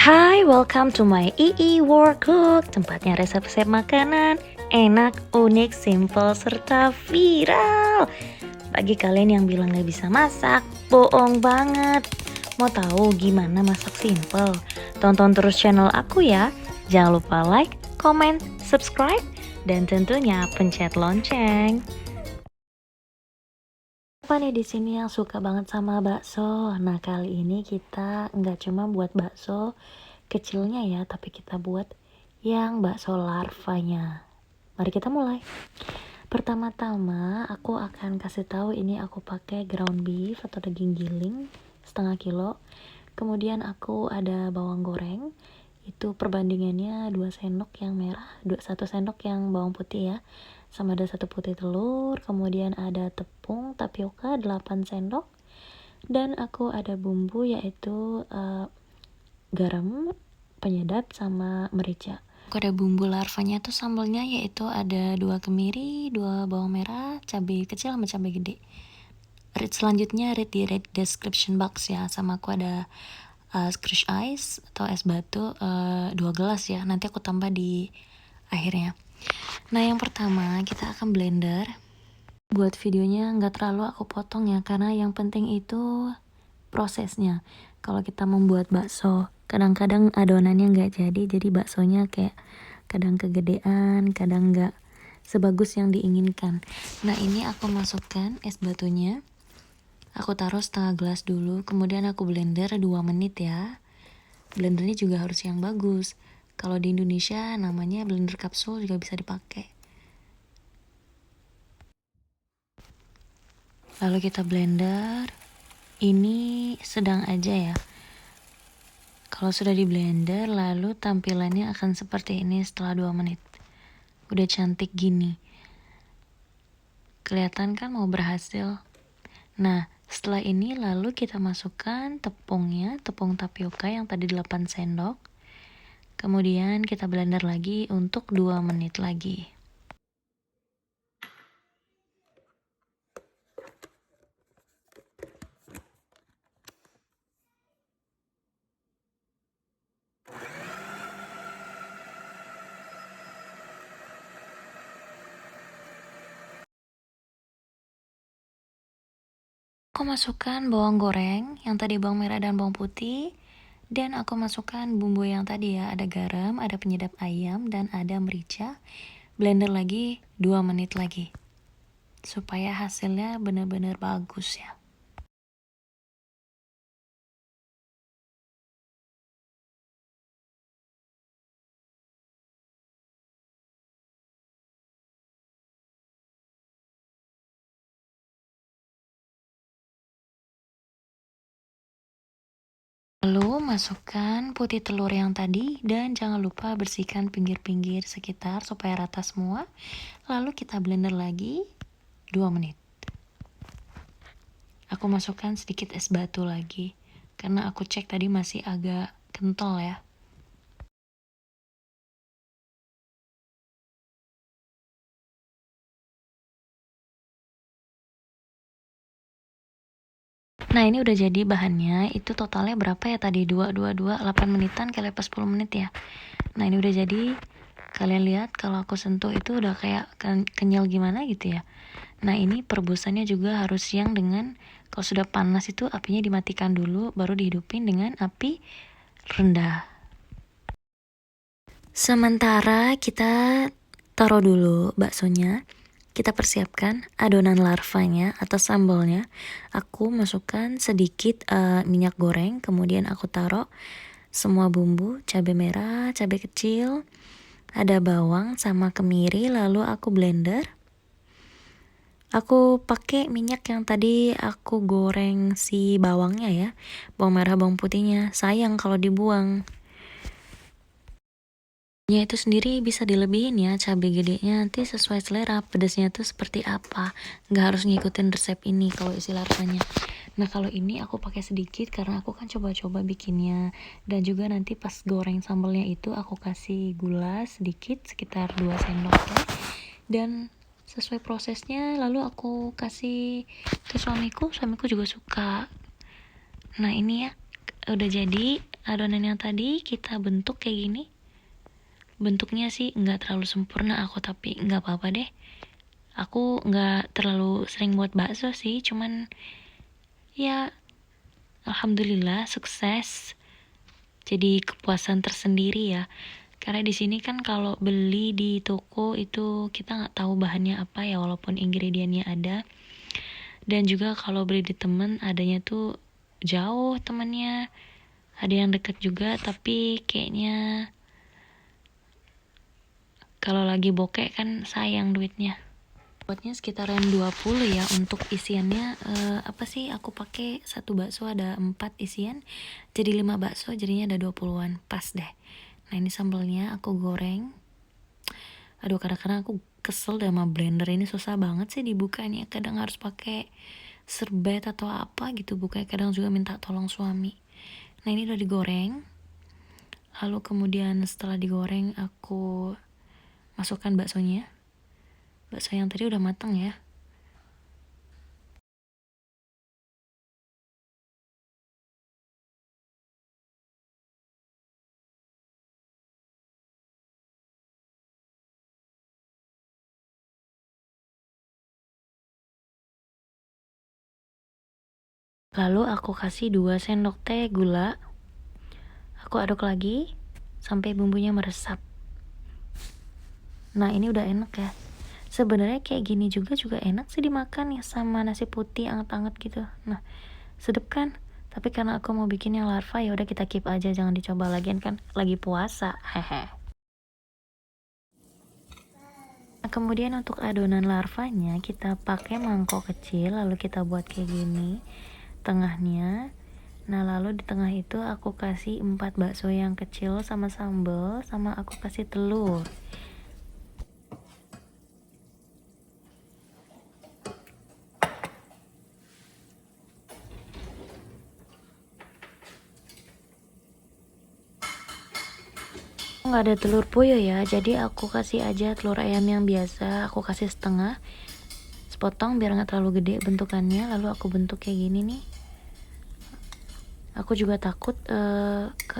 Hai, welcome to my EE World Cook, tempatnya resep-resep makanan enak, unik, simple, serta viral. Bagi kalian yang bilang gak bisa masak, bohong banget. Mau tahu gimana masak simple? Tonton terus channel aku ya. Jangan lupa like, comment, subscribe, dan tentunya pencet lonceng. Apa nih di sini yang suka banget sama bakso? Nah, kali ini kita nggak cuma buat bakso kecilnya ya, tapi kita buat yang bakso larvanya. Mari kita mulai. Pertama-tama aku akan kasih tahu ini aku pakai ground beef atau daging giling setengah kilo. Kemudian aku ada bawang goreng. Itu perbandingannya 2 sendok yang merah, 1 sendok yang bawang putih ya. Sama ada 1 putih telur, kemudian ada tepung tapioka 8 sendok. Dan aku ada bumbu yaitu garam, penyedap, sama merica. Aku ada bumbu larvanya tuh sambalnya yaitu ada 2 kemiri, 2 bawang merah, cabai kecil sama cabai gede. Selanjutnya read di description box ya. Sama aku ada crush ice atau es batu 2 gelas ya. Nanti aku tambah di akhirnya. Nah, yang pertama kita akan blender. Buat videonya nggak terlalu aku potong ya, karena yang penting itu prosesnya. Kalau kita membuat bakso, kadang-kadang adonannya nggak jadi baksonya kayak kadang kegedean, kadang nggak sebagus yang diinginkan. Nah, ini aku masukkan es batunya. Aku taruh setengah gelas dulu, kemudian aku blender 2 menit ya. Blendernya juga harus yang bagus. Kalau di Indonesia namanya blender kapsul juga bisa dipakai. Lalu kita blender. Ini sedang aja ya. Kalau sudah di blender, lalu tampilannya akan seperti ini setelah 2 menit. Udah cantik gini. Kelihatan kan mau berhasil. Nah, setelah ini lalu kita masukkan tepungnya, tepung tapioka yang tadi 8 sendok. Kemudian kita blender lagi untuk 2 menit lagi. Aku masukkan bawang goreng yang tadi bawang merah dan bawang putih. Dan aku masukkan bumbu yang tadi ya, ada garam, ada penyedap ayam, dan ada merica. Blender lagi 2 menit lagi. Supaya hasilnya benar-benar bagus ya. Lalu masukkan putih telur yang tadi dan jangan lupa bersihkan pinggir-pinggir sekitar supaya rata semua. Lalu kita blender lagi 2 menit. Aku masukkan sedikit es batu lagi karena aku cek tadi masih agak kental ya. Nah, ini udah jadi bahannya. Itu totalnya berapa ya tadi? 8 menitan kali pas 10 menit ya. Nah, ini udah jadi. Kalian lihat kalau aku sentuh itu udah kayak kenyal gimana gitu ya. Nah, ini perebusannya juga harus yang dengan, kalau sudah panas itu apinya dimatikan dulu, baru dihidupin dengan api rendah. Sementara kita taruh dulu baksonya. Kita persiapkan adonan larvanya atau sambalnya. Aku masukkan sedikit minyak goreng, kemudian aku taruh semua bumbu, cabai merah, cabai kecil, ada bawang sama kemiri, lalu aku blender. Aku pakai minyak yang tadi aku goreng si bawangnya ya, bawang merah, bawang putihnya. Sayang kalau dibuang. Ya, itu sendiri bisa dilebihin ya cabai gedenya, nanti sesuai selera pedasnya tuh seperti apa. Nggak harus ngikutin resep ini kalau isi larvanya. Nah, kalau ini aku pakai sedikit karena aku kan coba-coba bikinnya. Dan juga nanti pas goreng sambalnya itu aku kasih gula sedikit sekitar 2 sendok ya. Dan sesuai prosesnya lalu aku kasih ke suamiku juga suka. Nah, ini ya udah jadi. adonan yang tadi kita bentuk kayak gini. Bentuknya sih nggak terlalu sempurna aku, tapi nggak apa-apa deh. Aku nggak terlalu sering buat bakso sih, cuman ya alhamdulillah sukses. Jadi kepuasan tersendiri ya. Karena di sini kan kalau beli di toko itu kita nggak tahu bahannya apa ya, walaupun ingredientnya ada. Dan juga kalau beli di temen adanya tuh jauh temennya, ada yang deket juga tapi kayaknya kalau lagi bokek kan sayang duitnya. Buatnya sekitaran 20 ya untuk isiannya. Apa sih aku pakai satu bakso ada 4 isian, jadi 5 bakso jadinya ada 20-an, pas deh. Nah ini sambelnya aku goreng. Aduh kadang-kadang aku kesel deh sama blender ini, susah banget sih dibukanya, kadang harus pakai serbet atau apa gitu bukanya, kadang juga minta tolong suami. Nah ini udah digoreng, lalu kemudian setelah digoreng aku masukkan baksonya. Bakso yang tadi udah mateng ya. Lalu aku kasih 2 sendok teh gula. Aku aduk lagi sampai bumbunya meresap. Nah ini udah enak ya. Sebenarnya kayak gini juga enak sih dimakan ya sama nasi putih anget-anget gitu. Nah sedep kan. Tapi karena aku mau bikin yang larva, ya udah kita keep aja, jangan dicoba lagian kan lagi puasa. Hehe. Nah, kemudian untuk adonan larvanya kita pakai mangkok kecil, lalu kita buat kayak gini tengahnya. Nah lalu di tengah itu aku kasih 4 bakso yang kecil sama sambal, sama aku kasih telur. Nggak ada telur puyuh ya, jadi aku kasih aja telur ayam yang biasa, aku kasih setengah, sepotong biar nggak terlalu gede bentukannya. Lalu aku bentuk kayak gini nih. Aku juga takut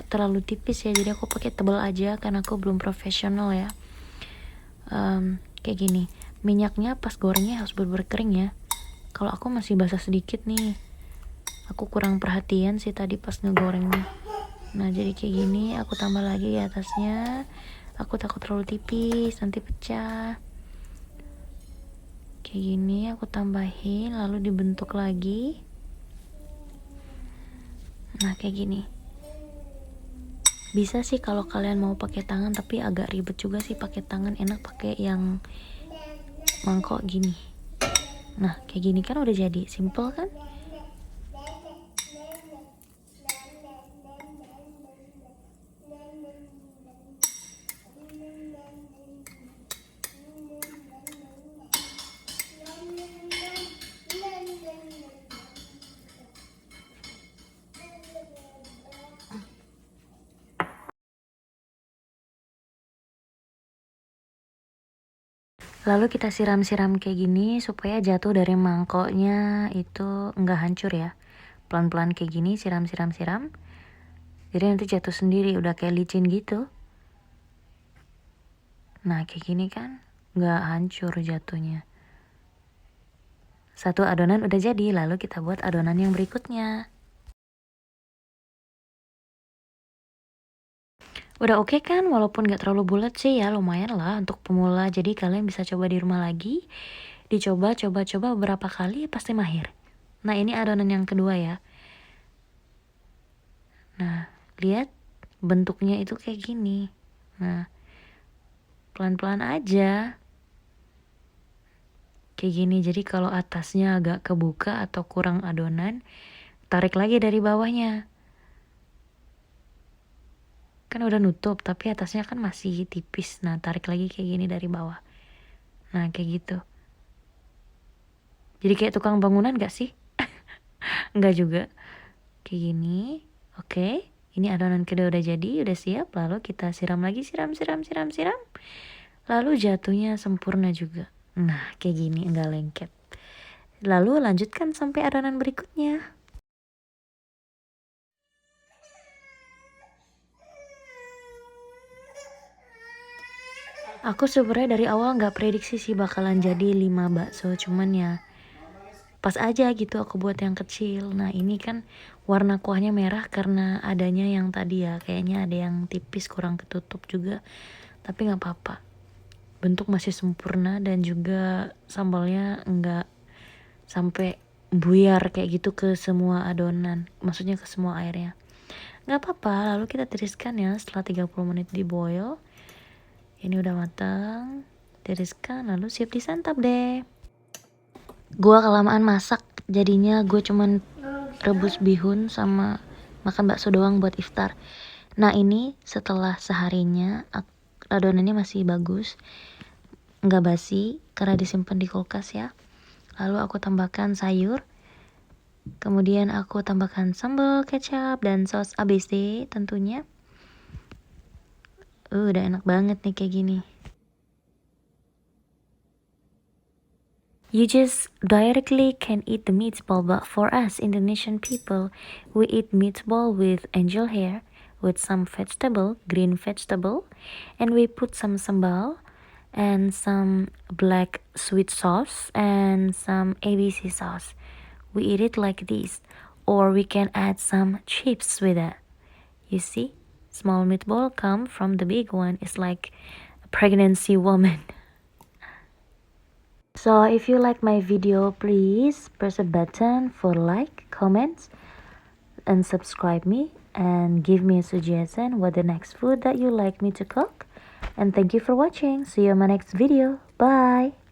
terlalu tipis ya, jadi aku pakai tebal aja karena aku belum profesional ya. Kayak gini, minyaknya pas gorengnya harus bener-bener kering ya. Kalau aku masih basah sedikit nih, aku kurang perhatian sih tadi pas ngegorengnya. Nah jadi kayak gini, aku tambah lagi di atasnya. Aku takut terlalu tipis nanti pecah. Kayak gini aku tambahin, lalu dibentuk lagi. Nah kayak gini. Bisa sih kalau kalian mau pakai tangan, tapi agak ribet juga sih pakai tangan, enak pakai yang mangkok gini. Nah kayak gini kan udah jadi, simple kan? Lalu kita siram-siram kayak gini supaya jatuh dari mangkoknya itu nggak hancur ya. Pelan-pelan kayak gini, siram-siram-siram. Jadi nanti jatuh sendiri, udah kayak licin gitu. Nah kayak gini kan nggak hancur jatuhnya. Satu adonan udah jadi, lalu kita buat adonan yang berikutnya. Udah oke kan, walaupun gak terlalu bulat sih ya, lumayan lah untuk pemula. Jadi kalian bisa coba di rumah lagi, dicoba, coba beberapa kali, pasti mahir. Nah ini adonan yang kedua ya. Nah lihat bentuknya itu kayak gini. Nah pelan-pelan aja. Kayak gini, jadi kalau atasnya agak kebuka atau kurang adonan, tarik lagi dari bawahnya. Kan udah nutup tapi atasnya kan masih tipis, nah tarik lagi kayak gini dari bawah. Nah kayak gitu, jadi kayak tukang bangunan gak sih? Enggak juga, kayak gini. Oke, ini adonan kedua udah jadi, udah siap. Lalu kita siram lagi, siram, lalu jatuhnya sempurna juga. Nah kayak gini, enggak lengket. Lalu lanjutkan sampai adonan berikutnya. Aku sebenarnya dari awal nggak prediksi sih bakalan jadi 5 bakso, cuman ya pas aja gitu aku buat yang kecil. Nah ini kan warna kuahnya merah karena adanya yang tadi ya, kayaknya ada yang tipis kurang ketutup juga, tapi nggak apa-apa, bentuk masih sempurna dan juga sambalnya nggak sampai buyar kayak gitu ke semua adonan, maksudnya ke semua airnya. Nggak apa-apa, lalu kita tiriskan ya setelah 30 menit di boil. Ini udah matang, tiriskan lalu siap disantap deh. Gua kelamaan masak, jadinya gue cuman rebus bihun sama makan bakso doang buat iftar. Nah ini setelah seharinya adonannya masih bagus, nggak basi karena disimpan di kulkas ya. Lalu aku tambahkan sayur, kemudian aku tambahkan sambal, kecap, dan saus ABC tentunya. Udah enak banget nih kayak gini. You just directly can eat the meatball, but for us Indonesian people, we eat meatball with angel hair, with some vegetable, green vegetable, and we put some sambal and some black sweet sauce and some ABC sauce. We eat it like this, or we can add some chips with it. You see, small meatball come from the big one. It's like a pregnancy woman. So if you like my video, please press a button for like, comments, and subscribe me, and give me a suggestion what the next food that you like me to cook. And thank you for watching. See you in my next video. Bye.